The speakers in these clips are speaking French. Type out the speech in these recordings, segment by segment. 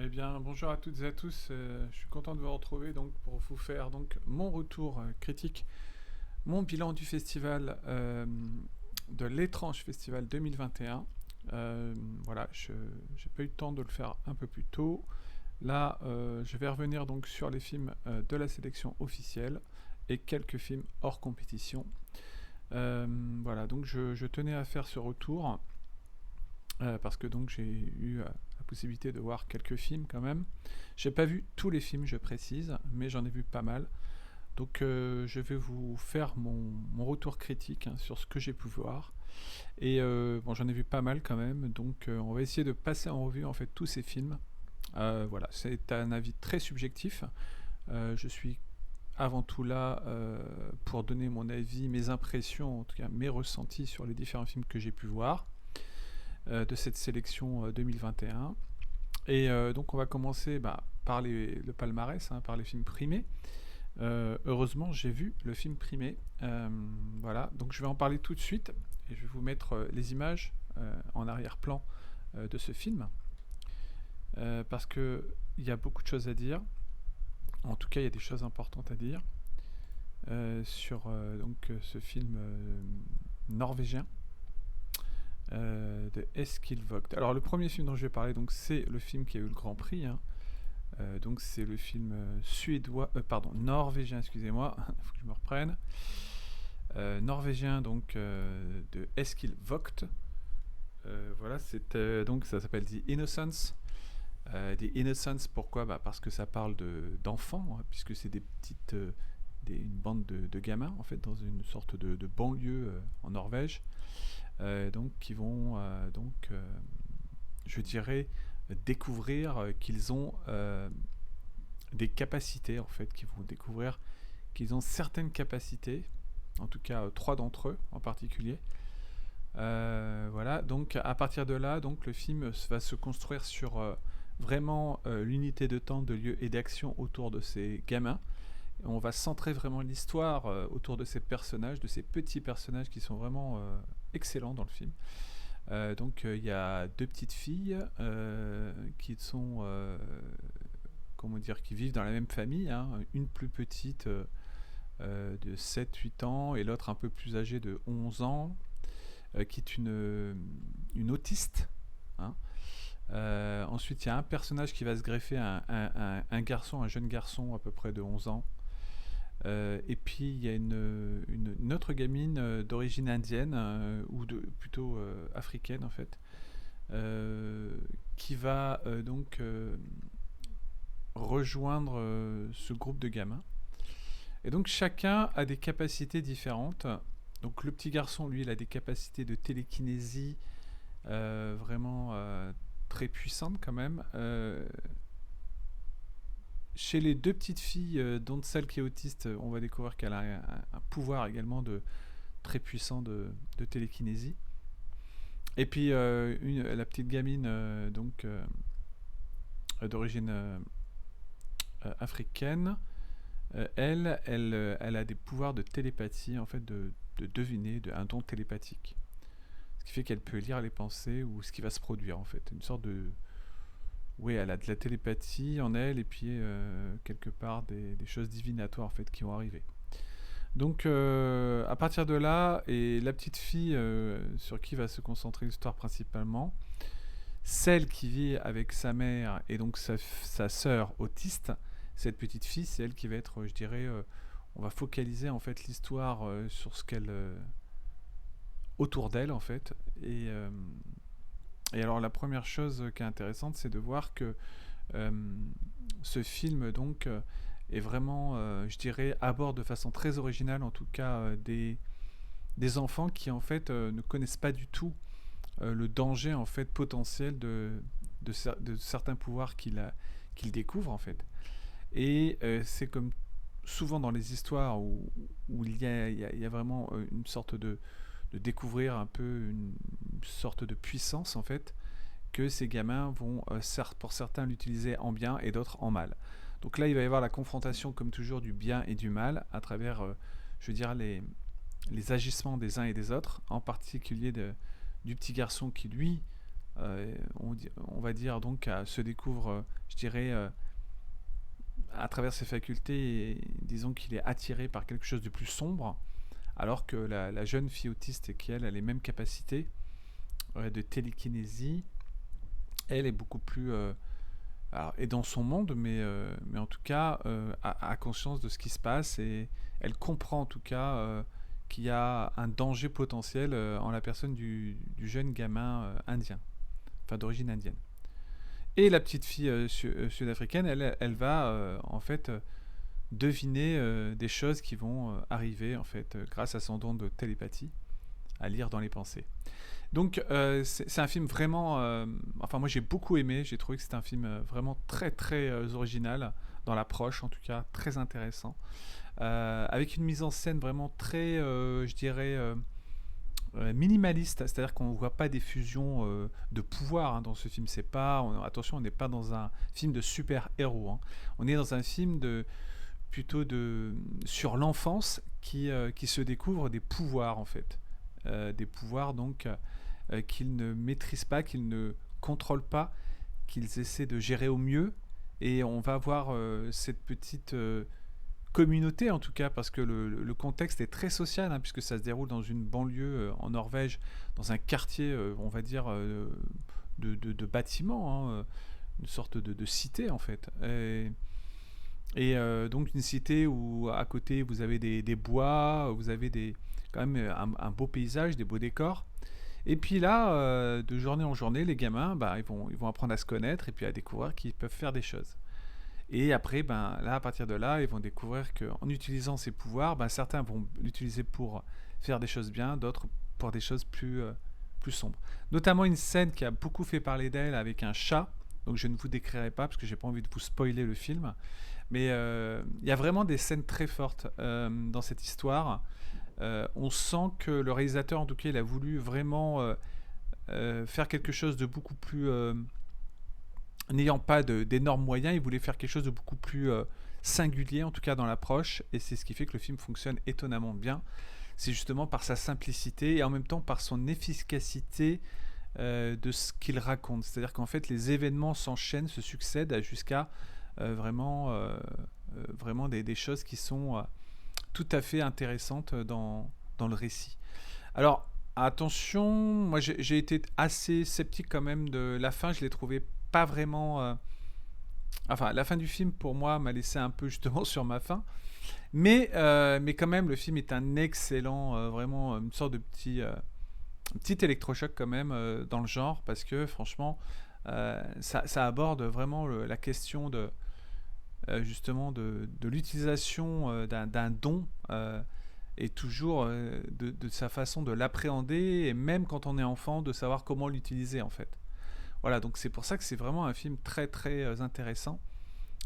Eh bien, bonjour à toutes et à tous. Je suis content de vous retrouver donc pour vous faire donc mon retour critique, mon bilan du festival de l'étrange festival 2021. Voilà, j'ai pas eu le temps de le faire un peu plus tôt. Là, je vais revenir donc sur les films de la sélection officielle et quelques films hors compétition. Voilà, donc je tenais à faire ce retour parce que donc j'ai eu la possibilité de voir quelques films quand même. J'ai pas vu tous les films, je précise, mais j'en ai vu pas mal. Donc je vais vous faire mon retour critique sur ce que j'ai pu voir. Et bon, j'en ai vu pas mal quand même, donc on va essayer de passer en revue en fait tous ces films. Voilà, c'est un avis très subjectif. Je suis avant tout là pour donner mon avis, mes impressions, en tout cas mes ressentis sur les différents films que j'ai pu voir de cette sélection 2021. Et donc on va commencer par le palmarès, par les films primés. Heureusement, j'ai vu le film primé. Voilà, donc je vais en parler tout de suite et je vais vous mettre les images en arrière-plan de ce film parce que il y a beaucoup de choses à dire. En tout cas, il y a des choses importantes à dire sur ce film norvégien de Eskil Vogt. Alors le premier film dont je vais parler, donc c'est le film qui a eu le Grand Prix. Donc c'est le film norvégien, excusez-moi, il faut que je me reprenne. Norvégien donc de Eskil Vogt. Voilà, donc ça s'appelle The Innocence. The Innocence, pourquoi parce que ça parle d'enfants, puisque c'est une bande de gamins en fait dans une sorte de banlieue en Norvège, donc qui vont je dirais découvrir qu'ils ont des capacités en fait, qu'ils vont découvrir qu'ils ont certaines capacités, en tout cas trois d'entre eux en particulier. Voilà, donc à partir de là, donc le film va se construire sur vraiment l'unité de temps, de lieu et d'action autour de ces gamins. On va centrer vraiment l'histoire autour de ces personnages, de ces petits personnages qui sont vraiment excellents dans le film. Donc il y a deux petites filles qui sont comment dire, qui vivent dans la même famille, une plus petite de 7-8 ans et l'autre un peu plus âgée de 11 ans, qui est une autiste. hein. Ensuite, il y a un personnage qui va se greffer à un garçon, un jeune garçon à peu près de 11 ans. Et puis il y a une autre gamine d'origine indienne, ou plutôt africaine en fait, qui va rejoindre ce groupe de gamins. Et donc chacun a des capacités différentes. Donc le petit garçon, lui, il a des capacités de télékinésie vraiment très puissantes quand même. Chez les deux petites filles, dont celle qui est autiste, on va découvrir qu'elle a un pouvoir également très puissant de télékinésie. Et puis la petite gamine d'origine africaine, elle a des pouvoirs de télépathie, en fait, de deviner, un don télépathique. Ce qui fait qu'elle peut lire les pensées ou ce qui va se produire, en fait. Une sorte de... Oui, elle a de la télépathie en elle et puis quelque part des choses divinatoires, en fait, qui vont arriver. Donc à partir de là, et la petite fille sur qui va se concentrer l'histoire principalement, celle qui vit avec sa mère et donc sa sœur autiste, cette petite fille, c'est elle qui va être, je dirais, on va focaliser en fait l'histoire sur ce qu'elle autour d'elle en fait. Et alors la première chose qui est intéressante, c'est de voir que euh, ce film donc est vraiment, je dirais, aborde de façon très originale en tout cas des enfants qui en fait ne connaissent pas du tout le danger en fait potentiel de certains pouvoirs qu'il découvre en fait. Et c'est comme souvent dans les histoires où il y a vraiment une sorte de découvrir un peu une sorte de puissance en fait, que ces gamins vont pour certains l'utiliser en bien et d'autres en mal. Donc là il va y avoir la confrontation comme toujours du bien et du mal à travers je veux dire les agissements des uns et des autres, en particulier du petit garçon qui lui on va dire donc se découvre je dirais, à travers ses facultés, disons qu'il est attiré par quelque chose de plus sombre, alors que la jeune fille autiste qui, elle, a les mêmes capacités de télékinésie, elle est beaucoup plus... alors, est dans son monde, mais en tout cas, a conscience de ce qui se passe et elle comprend en tout cas qu'il y a un danger potentiel en la personne du jeune gamin indien, enfin d'origine indienne. Et la petite fille sud-africaine, elle va en fait deviner des choses qui vont arriver en fait grâce à son don de télépathie, à lire dans les pensées. Donc c'est un film vraiment... enfin moi j'ai beaucoup aimé, j'ai trouvé que c'était un film vraiment très très original, dans l'approche en tout cas, très intéressant, avec une mise en scène vraiment très, je dirais, minimaliste, c'est-à-dire qu'on ne voit pas des fusions de pouvoir dans ce film. C'est pas, attention, on n'est pas dans un film de super-héros, hein. On est dans un film plutôt sur l'enfance qui se découvre des pouvoirs en fait. Des pouvoirs donc qu'ils ne maîtrisent pas, qu'ils ne contrôlent pas, qu'ils essaient de gérer au mieux. Et on va voir cette petite communauté, en tout cas, parce que le contexte est très social, hein, puisque ça se déroule dans une banlieue en Norvège, dans un quartier, on va dire, de bâtiments, hein, une sorte de cité, en fait. Donc une cité où à côté vous avez des bois, vous avez quand même un beau paysage, des beaux décors. Et puis là, de journée en journée, les gamins, bah, ils vont apprendre à se connaître et puis à découvrir qu'ils peuvent faire des choses. Et après, ben, là, à partir de là, ils vont découvrir qu'en utilisant ces pouvoirs, ben, certains vont l'utiliser pour faire des choses bien, d'autres pour des choses plus sombres. Notamment une scène qui a beaucoup fait parler d'elle avec un chat, donc je ne vous décrirai pas parce que j'ai pas envie de vous spoiler le film. Mais il y a vraiment des scènes très fortes dans cette histoire. On sent que le réalisateur, en tout cas, il a voulu vraiment faire quelque chose de beaucoup plus... n'ayant pas d'énormes moyens, il voulait faire quelque chose de beaucoup plus singulier, en tout cas dans l'approche, et c'est ce qui fait que le film fonctionne étonnamment bien. C'est justement par sa simplicité et en même temps par son efficacité de ce qu'il raconte. C'est-à-dire qu'en fait, les événements s'enchaînent, se succèdent jusqu'à vraiment des choses qui sont tout à fait intéressantes dans le récit. Alors, attention, moi j'ai été assez sceptique quand même de la fin, je l'ai trouvé pas vraiment... Enfin, la fin du film, pour moi, m'a laissé un peu justement sur ma faim. Mais quand même, le film est un excellent, vraiment une sorte de petit électrochoc quand même dans le genre, parce que franchement, ça aborde vraiment la question justement de l'utilisation d'un don et toujours de sa façon de l'appréhender, et même quand on est enfant, de savoir comment l'utiliser en fait. Voilà, donc c'est pour ça que c'est vraiment un film très très intéressant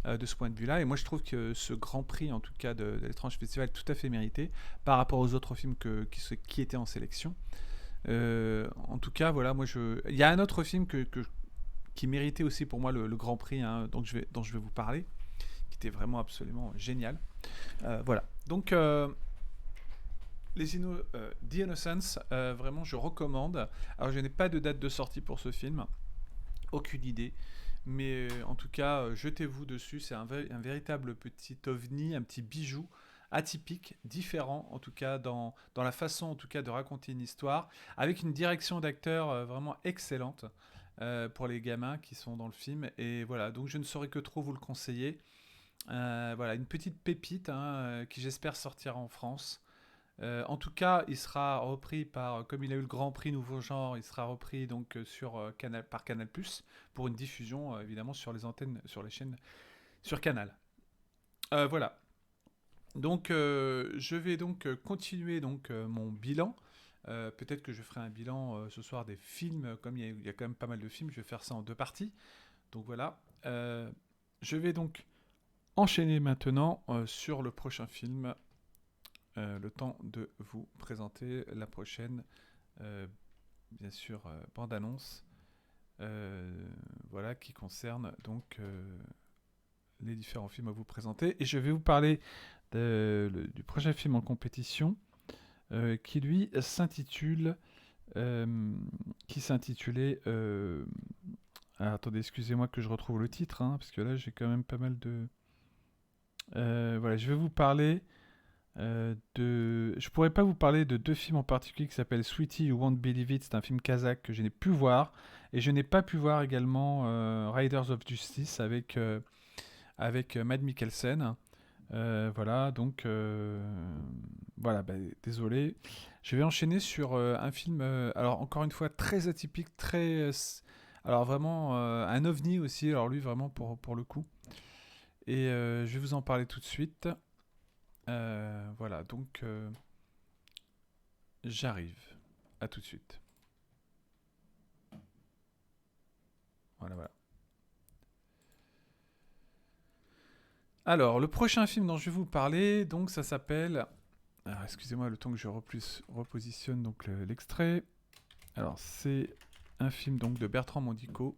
de ce point de vue-là. Et moi je trouve que ce Grand Prix, en tout cas de l'étrange festival, est tout à fait mérité par rapport aux autres films qui étaient en sélection. En tout cas, voilà, il y a un autre film qui méritait aussi pour moi le Grand Prix, hein, dont je vais vous parler, qui était vraiment absolument génial. Voilà, donc The Innocents, vraiment je recommande. Alors je n'ai pas de date de sortie pour ce film, aucune idée. Mais en tout cas, jetez-vous dessus. C'est un véritable petit ovni, un petit bijou atypique, différent en tout cas dans la façon en tout cas de raconter une histoire, avec une direction d'acteur vraiment excellente pour les gamins qui sont dans le film. Et voilà, donc je ne saurais que trop vous le conseiller. Voilà, une petite pépite hein, qui j'espère sortira en France. En tout cas, il sera repris comme il a eu le Grand Prix Nouveau Genre, il sera repris donc par Canal+, pour une diffusion évidemment sur les antennes, sur les chaînes, sur Canal. Voilà. Donc, je vais donc continuer donc mon bilan. Peut-être que je ferai un bilan ce soir des films, comme il y a quand même pas mal de films, je vais faire ça en deux parties. Donc voilà. Je vais donc enchaîner maintenant sur le prochain film. Le temps de vous présenter la prochaine, bien sûr, bande-annonce, voilà, qui concerne donc les différents films à vous présenter. Et je vais vous parler du prochain film en compétition, qui lui s'intitulait Alors, attendez, excusez-moi que je retrouve le titre, hein, parce que là j'ai quand même pas mal de... voilà, je vais vous parler de... Je pourrais pas vous parler de deux films en particulier qui s'appellent Sweetie You Won't Believe It, c'est un film kazakh que je n'ai pu voir, et je n'ai pas pu voir également Riders of Justice avec Mads Mikkelsen. Voilà, donc voilà, bah, désolé. Je vais enchaîner sur un film, alors encore une fois très atypique, alors vraiment un ovni aussi, alors lui vraiment pour le coup. Et je vais vous en parler tout de suite. Voilà, donc j'arrive. À tout de suite. Voilà, voilà. Alors, le prochain film dont je vais vous parler, donc ça s'appelle... Alors, excusez-moi le temps que je repositionne donc l'extrait. Alors, c'est un film donc de Bertrand Mandico,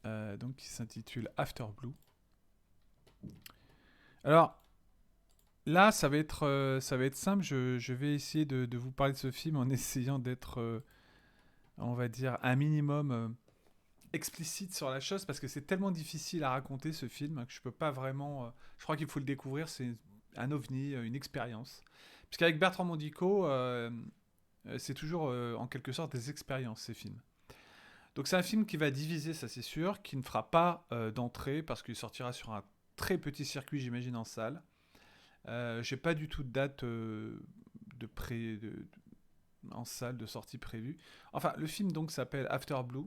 donc qui s'intitule After Blue. Alors, là, ça va être simple. Je vais essayer de vous parler de ce film en essayant d'être, on va dire, un minimum explicite sur la chose parce que c'est tellement difficile à raconter ce film que je peux pas vraiment. Je crois qu'il faut le découvrir. C'est un ovni, une expérience. Puisqu'avec Bertrand Mandico, c'est toujours en quelque sorte des expériences ces films. Donc c'est un film qui va diviser, ça c'est sûr, qui ne fera pas d'entrée parce qu'il sortira sur un très petit circuit, j'imagine, en salle. J'ai pas du tout de date en salle de sortie prévue. Enfin, le film donc s'appelle After Blue.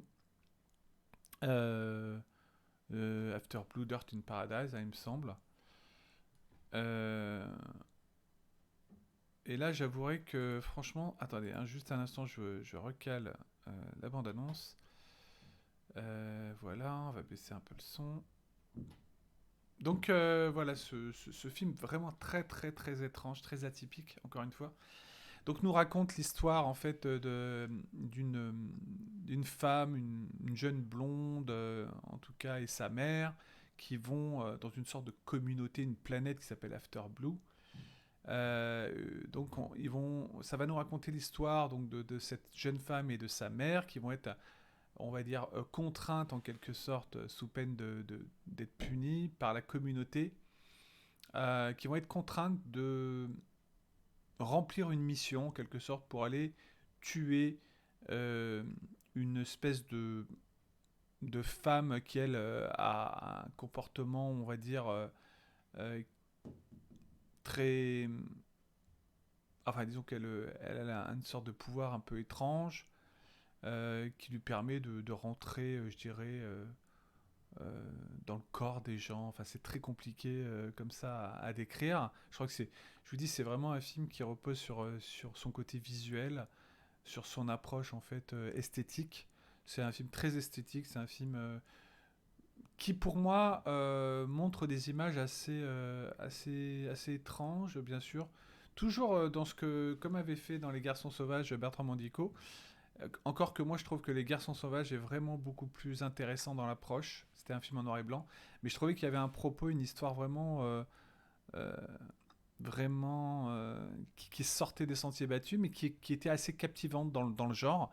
Euh, After Blue Dirt in Paradise, il me semble. Euh, et là, j'avouerai que franchement, attendez, hein, juste un instant, je recale la bande-annonce. Voilà, on va baisser un peu le son. Donc voilà, ce film vraiment très très très étrange, très atypique, encore une fois. Donc nous raconte l'histoire en fait d'une femme, une jeune blonde en tout cas, et sa mère qui vont dans une sorte de communauté, une planète qui s'appelle After Blue. Donc ça va nous raconter l'histoire donc de cette jeune femme et de sa mère qui vont être, on va dire, contraintes en quelque sorte sous peine d'être punies par la communauté, qui vont être contraintes de remplir une mission en quelque sorte pour aller tuer euh, une espèce de femme qui elle a un comportement, on va dire, euh, très, enfin disons elle a une sorte de pouvoir un peu étrange qui lui permet de rentrer, je dirais, dans le corps des gens. Enfin, c'est très compliqué comme ça à décrire. Je crois que je vous dis, c'est vraiment un film qui repose sur son côté visuel, sur son approche en fait esthétique. C'est un film très esthétique. C'est un film qui, pour moi, montre des images assez étranges, bien sûr. Toujours dans ce que, comme avait fait dans Les Garçons Sauvages Bertrand Mandico, encore que moi je trouve que Les Garçons Sauvages est vraiment beaucoup plus intéressant dans l'approche. C'était un film en noir et blanc, mais je trouvais qu'il y avait un propos, une histoire euh, vraiment qui sortait des sentiers battus, mais qui était assez captivante dans le genre,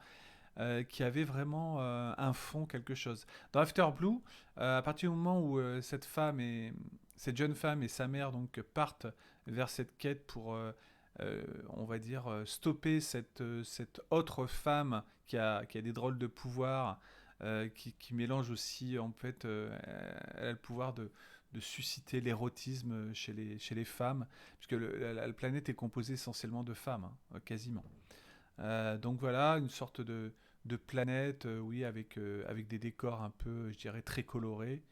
qui avait vraiment un fond, quelque chose. Dans After Blue, à partir du moment où cette jeune femme et sa mère donc partent vers cette quête pour on va dire, stopper cette autre femme qui a des drôles de pouvoirs, qui mélange aussi, en fait, elle a le pouvoir de susciter l'érotisme chez les femmes, puisque la planète est composée essentiellement de femmes, hein, quasiment. Donc voilà, une sorte de planète, oui, avec des décors un peu, je dirais, très colorés.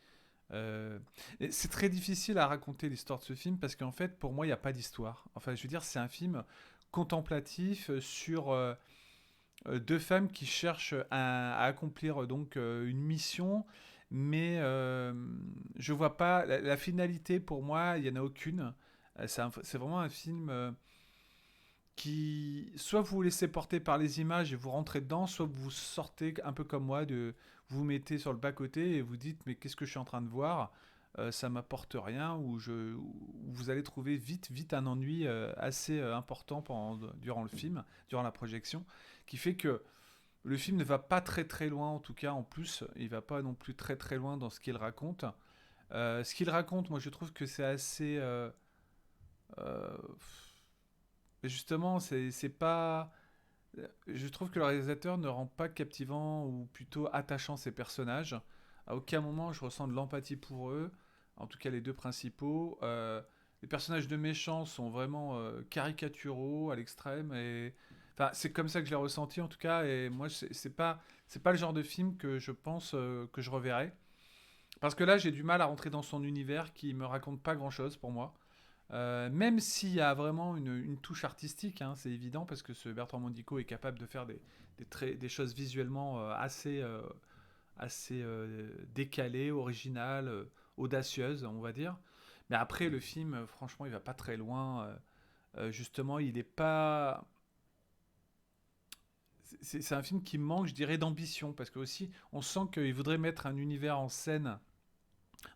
Euh, et c'est très difficile à raconter l'histoire de ce film parce qu'en fait, pour moi, il n'y a pas d'histoire. Enfin, je veux dire, c'est un film contemplatif sur deux femmes qui cherchent à accomplir donc une mission, mais je vois pas la finalité. Pour moi, il y en a aucune. C'est vraiment un film qui soit vous vous laissez porter par les images et vous rentrez dedans, soit vous sortez un peu comme moi, vous mettez sur le bas côté et vous dites mais qu'est-ce que je suis en train de voir, ça m'apporte rien, ou vous allez trouver vite un ennui assez important durant le film, durant la projection, qui fait que Le film ne va pas très très loin, en tout cas en plus, il va pas non plus très très loin dans ce qu'il raconte. Ce qu'il raconte, moi je trouve que c'est assez... euh, justement, c'est pas... Je trouve que le réalisateur ne rend pas captivant ou plutôt attachant ces personnages. À aucun moment je ressens de l'empathie pour eux, en tout cas les deux principaux. Les personnages de méchants sont vraiment caricaturaux à l'extrême et enfin c'est comme ça que je l'ai ressenti en tout cas et moi c'est pas le genre de film que je pense que je reverrai parce que là j'ai du mal à rentrer dans son univers qui me raconte pas grand chose pour moi. Même s'il y a vraiment une touche artistique, hein, c'est évident, parce que ce Bertrand Mandico est capable de faire des choses visuellement assez décalées, originales, audacieuses, on va dire. Mais après, le film, franchement, il va pas très loin. Justement, il est pas. C'est un film qui manque, je dirais, d'ambition, parce que aussi, on sent qu'il voudrait mettre un univers en scène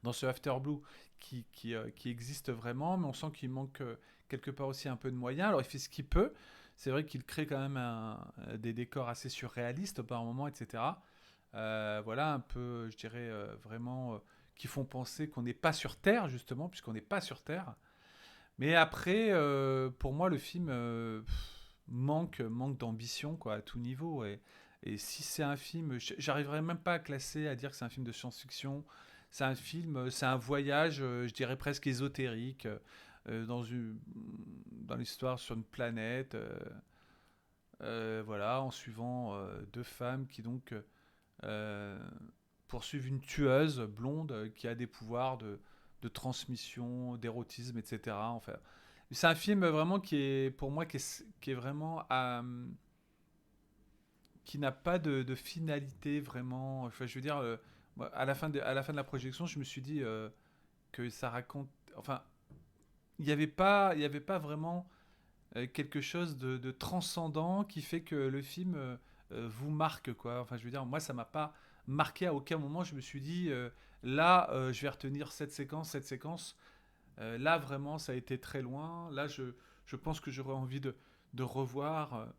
dans ce After Blue qui existe vraiment, mais on sent qu'il manque quelque part aussi un peu de moyens. Alors il fait ce qu'il peut. C'est vrai qu'il crée quand même des décors assez surréalistes par moments, etc. Voilà, un peu, je dirais, vraiment, qui font penser qu'on n'est pas sur Terre, justement, puisqu'on n'est pas sur Terre. Mais après, pour moi, le film manque d'ambition, quoi, à tout niveau. Et si c'est un film, j'arriverai même pas à classer, à dire que c'est un film de science-fiction. C'est un film, c'est un voyage, je dirais presque ésotérique, dans l'histoire sur une planète, voilà, en suivant deux femmes qui donc euh, poursuivent une tueuse blonde qui a des pouvoirs de transmission, d'érotisme, etc. Enfin, c'est un film vraiment qui est, pour moi, qui est vraiment qui n'a pas de finalité vraiment. Enfin, je veux dire, moi, à la fin de la projection, je me suis dit que ça raconte. Enfin, il y avait pas vraiment quelque chose de transcendant qui fait que le film vous marque, quoi. Enfin, je veux dire, moi, ça m'a pas marqué à aucun moment. Je me suis dit, là, je vais retenir cette séquence. Là, vraiment, ça a été très loin. Là, je pense que j'aurais envie de revoir.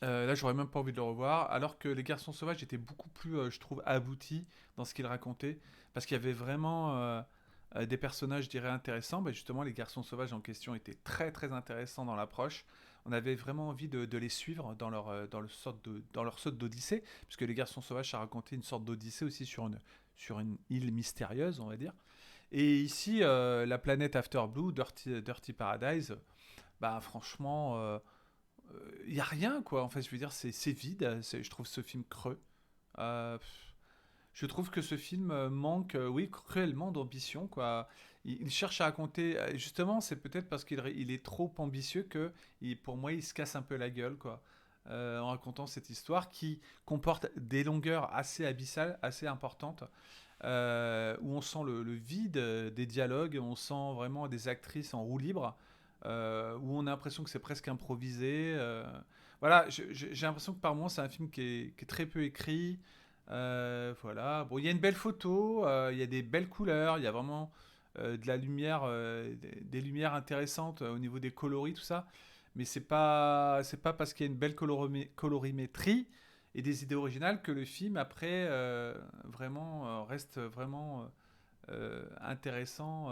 Là, j'aurais même pas envie de le revoir. Alors que Les Garçons Sauvages étaient beaucoup plus, je trouve, aboutis dans ce qu'ils racontaient. Parce qu'il y avait vraiment des personnages, je dirais, intéressants. Bah, justement, Les Garçons Sauvages en question étaient très, très intéressants dans l'approche. On avait vraiment envie de les suivre dans leur sorte d'odyssée. Puisque Les Garçons Sauvages, ça racontait une sorte d'odyssée aussi sur une île mystérieuse, on va dire. Et ici, la planète After Blue, Dirty Paradise, bah franchement, il y a rien quoi. En fait, je veux dire, c'est vide. Je trouve ce film creux. Je trouve que ce film manque, oui, cruellement d'ambition quoi. Il cherche à raconter. Justement, c'est peut-être parce qu'il est trop ambitieux que, pour moi, il se casse un peu la gueule quoi. En racontant cette histoire qui comporte des longueurs assez abyssales, assez importantes, où on sent le vide des dialogues, on sent vraiment des actrices en roue libre, où on a l'impression que c'est presque improvisé. Voilà, j'ai l'impression que par moments c'est un film qui est très peu écrit. Voilà, bon, il y a une belle photo, il y a des belles couleurs, il y a vraiment de la lumière, des lumières intéressantes au niveau des coloris, tout ça. Mais c'est pas parce qu'il y a une belle colorimétrie et des idées originales que le film après vraiment reste vraiment intéressant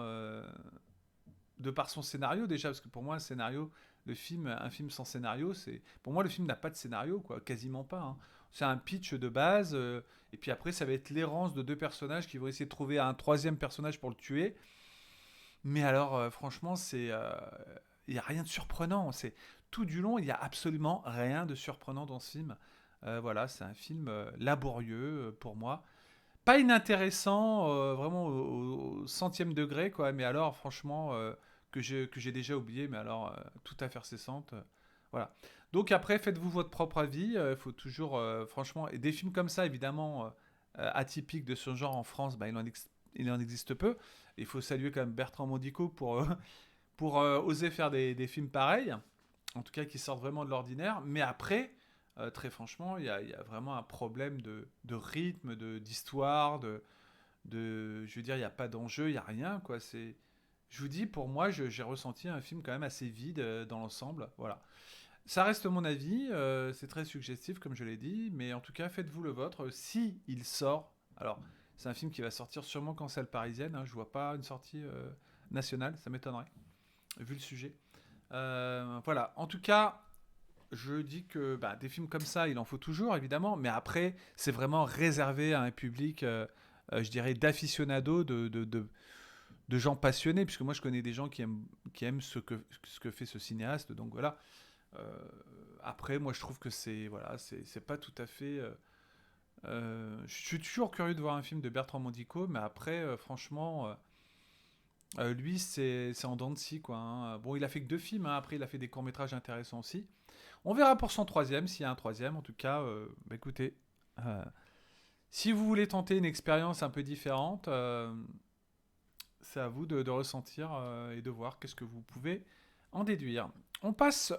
de par son scénario déjà, parce que pour moi, un film sans scénario, c'est, pour moi, le film n'a pas de scénario, quoi, quasiment pas, hein. C'est un pitch de base, et puis après, ça va être l'errance de deux personnages qui vont essayer de trouver un troisième personnage pour le tuer. Mais alors, franchement, il y a rien de surprenant. C'est tout du long, il y a absolument rien de surprenant dans ce film. Voilà, c'est un film laborieux pour moi, pas inintéressant, vraiment au centième degré, quoi. Mais alors, franchement, que j'ai déjà oublié, mais alors, tout à faire cessante. Voilà. Donc après, faites-vous votre propre avis. Il faut toujours, franchement, et des films comme ça, évidemment, atypiques de ce genre en France, bah, il en existe peu. Il faut saluer quand même Bertrand Mandico pour oser faire des films pareils, en tout cas qui sortent vraiment de l'ordinaire. Mais après, très franchement, il y a vraiment un problème de rythme, d'histoire, je veux dire, il n'y a pas d'enjeu, il n'y a rien, quoi. Je vous dis, pour moi, j'ai ressenti un film quand même assez vide dans l'ensemble, voilà. Ça reste mon avis, c'est très suggestif comme je l'ai dit, mais en tout cas faites-vous le vôtre. Si il sort, alors c'est un film qui va sortir sûrement qu'en salle parisienne, hein, je vois pas une sortie nationale, ça m'étonnerait, vu le sujet. Voilà, en tout cas, je dis que bah, des films comme ça, il en faut toujours évidemment, mais après c'est vraiment réservé à un public, je dirais, d'aficionados, de gens passionnés, puisque moi je connais des gens qui aiment ce que fait ce cinéaste, donc voilà. Euh, Après, moi, je trouve que c'est voilà, c'est pas tout à fait. Je suis toujours curieux de voir un film de Bertrand Mandico, mais après, franchement, lui, c'est en dents de scie, quoi, hein. Bon, il a fait que deux films, hein. Après, il a fait des courts métrages intéressants aussi. On verra pour son troisième, s'il y a un troisième. En tout cas, bah, écoutez, euh, si vous voulez tenter une expérience un peu différente, c'est à vous de ressentir et de voir qu'est-ce que vous pouvez en déduire. On passe,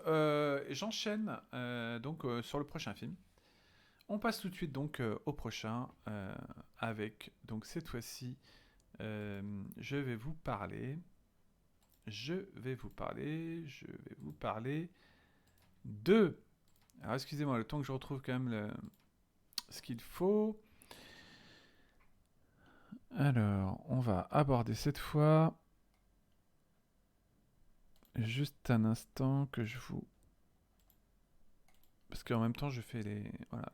j'enchaîne donc sur le prochain film. On passe tout de suite donc au prochain avec donc cette fois-ci je vais vous parler, je vais vous parler de. Alors excusez-moi le temps que je retrouve quand même ce qu'il faut. Alors on va aborder cette fois. Juste un instant que je vous. Parce qu'en même temps, je fais les. Voilà.